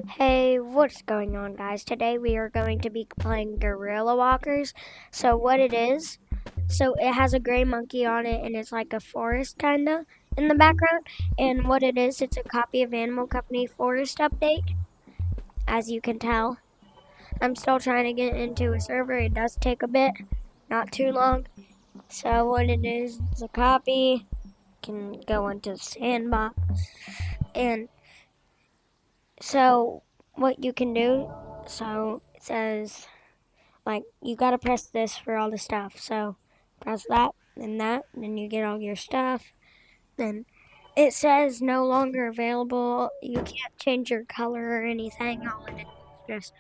Hey, what's going on, guys? Today we are going to be playing Gorilla Walkers. It has a gray monkey on it, and it's like a forest kinda in the background. And what it is, it's a copy of Animal Company Forest Update, as you can tell. I'm still trying to get into a server. It does take a bit, not too long. So what it is, it's a copy. Can go into the sandbox, and so what you can do. So it says like you gotta press this for all the stuff. So press that, and then you get all your stuff. Then it says no longer available. You can't change your color or anything. All it is just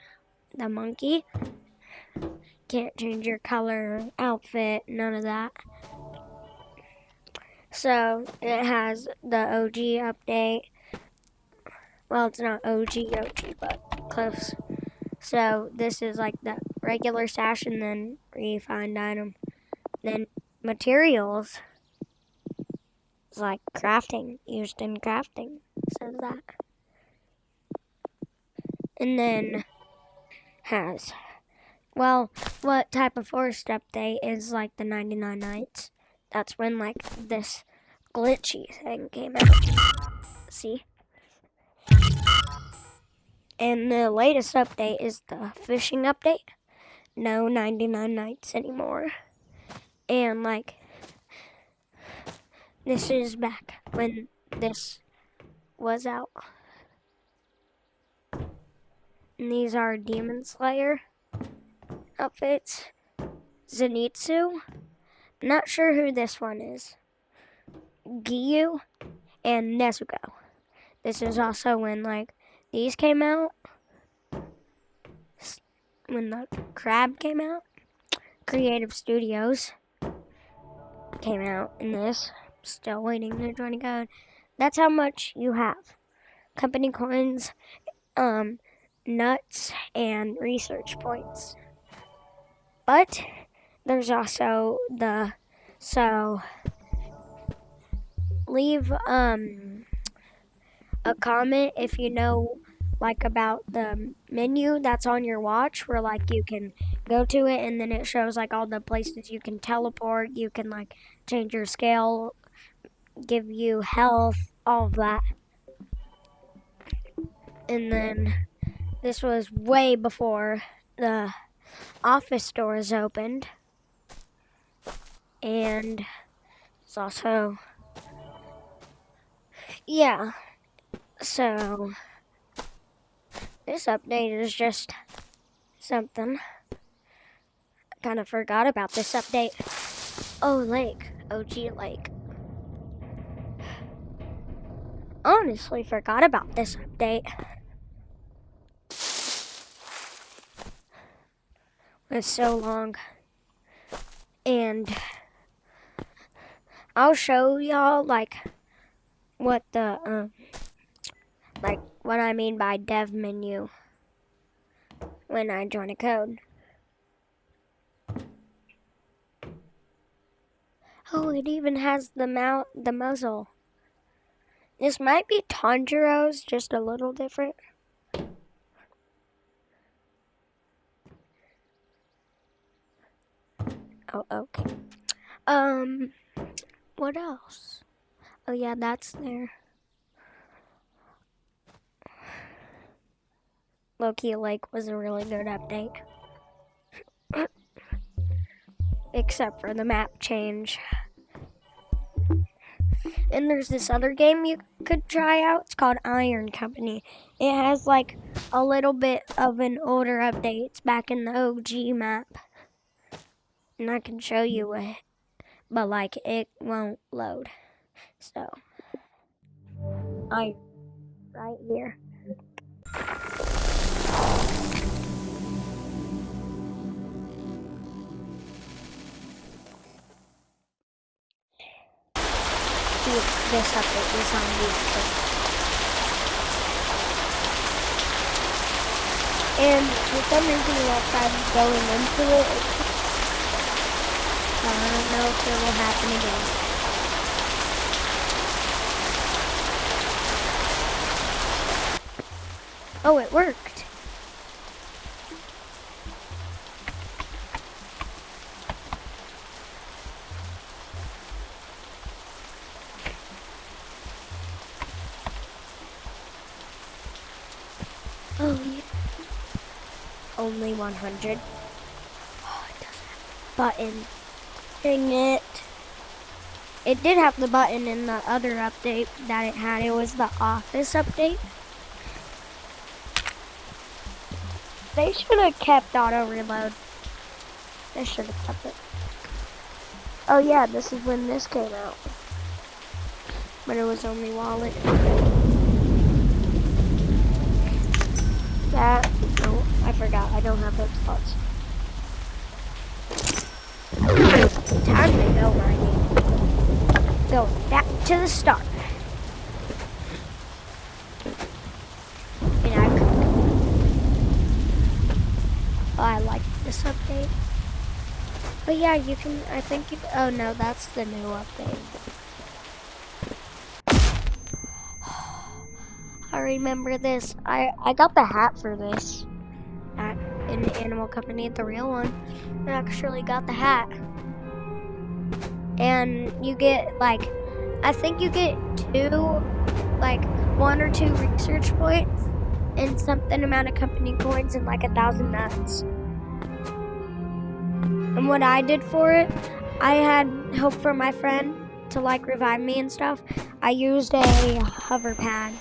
the monkey. Can't change your color, outfit, none of that. So it has the OG update. Well, it's not OG, but close. So this is like the regular stash and then refined item. Then materials is like crafting, used in crafting, says that. And then has, well, what type of forest update is like the 99 nights. That's when like this glitchy thing came out. See? And the latest update is the fishing update. No 99 nights anymore. And like, this is back when this was out. And these are Demon Slayer outfits. Zenitsu. Not sure who this one is. Giyu and Nezuko. This is also when like these came out. When the crab came out. Creative Studios came out in this. Still waiting to join a code. That's how much you have. Company coins, nuts, and research points. But there's also leave a comment if you know like about the menu that's on your watch where like you can go to it and then it shows like all the places you can teleport, you can like change your scale, give you health, all of that. And then this was way before the office stores opened. And it's also, yeah, so this update is just something. I kind of forgot about this update. Oh, Lake. OG Lake. Honestly forgot about this update. It's so long. And I'll show y'all like what what I mean by dev menu when I join a code. Oh, it even has the muzzle. This might be Tanjiro's, just a little different. Oh, okay. What else? Oh yeah, that's there. Loki Lake was a really good update. Except for the map change. And there's this other game you could try out. It's called Iron Company. It has like a little bit of an older update. It's back in the OG map. And I can show you it. But like it won't load. So right here. This update is on YouTube. And for some reason while I'm going into it, so I don't know if it will happen again. Oh, it worked. Oh, yeah. Only 100. Oh, it doesn't have the button. Dang it. It did have the button in the other update that it had. It was the Office update. They should have kept auto reload. They should have kept it. Oh yeah, this is when this came out. But it was only Wallet. That, no, I forgot. I don't have those spots. Time to go mining. Go back to the start. And I like this update. But yeah, you can, I think you, oh no, that's the new update. I remember this. I got the hat for this in the Animal Company, the real one. I actually got the hat. And you get like, I think you get 1 or 2 research points and something amount of company coins and like 1,000 nuts. And what I did for it, I had hope for my friend to like revive me and stuff. I used a hover pad.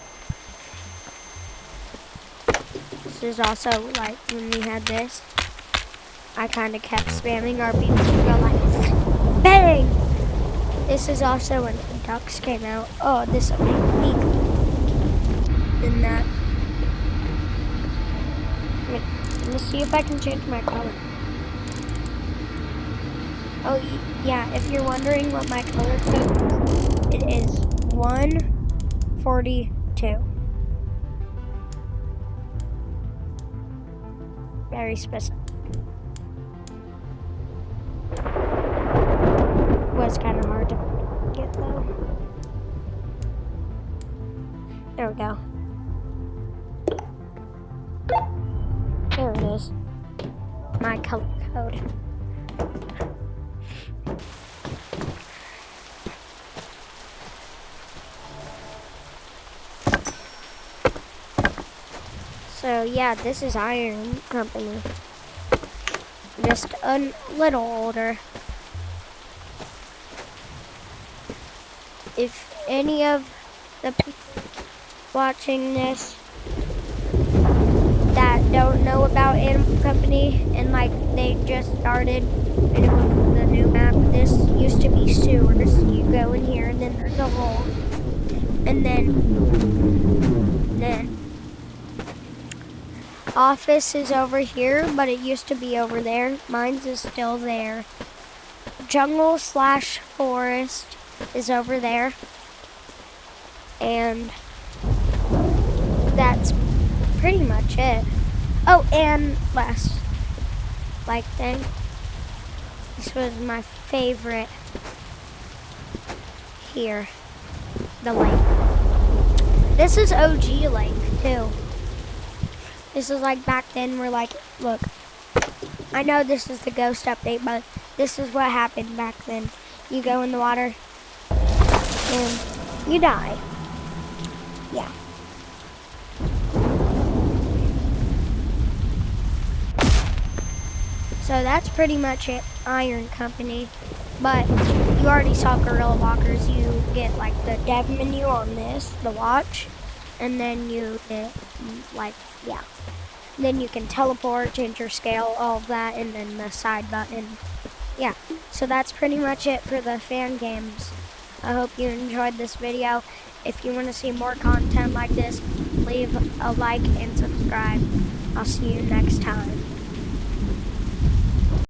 This is also like when we had this, I kind of kept spamming RB to go like bang. This is also when ducks came out. Oh, this will make me than that. Let me see if I can change my color. Oh yeah, if you're wondering what my color code is, it is 142. Very specific. Was kind of hard to get though. There we go. There it is. My color code. So yeah, this is Iron Company. Just a little older. If any of the people watching this that don't know about Animal Company and like they just started and it was the new map, this used to be sewers. You go in here and then there's a hole. And then office is over here, but it used to be over there. Mine's is still there. Jungle/forest is over there. And that's pretty much it. Oh, and last like thing. This was my favorite here. The lake. This is OG lake too. This is like back then we're like, look, I know this is the ghost update, but this is what happened back then. You go in the water and you die. Yeah. So that's pretty much it, Iron Company. But you already saw Gorilla Walkers. You get like the dev menu on this, the watch, and then you get like, yeah. Then you can teleport, change your scale, all of that, and then the side button. Yeah, so that's pretty much it for the fan games. I hope you enjoyed this video. If you want to see more content like this, leave a like and subscribe. I'll see you next time.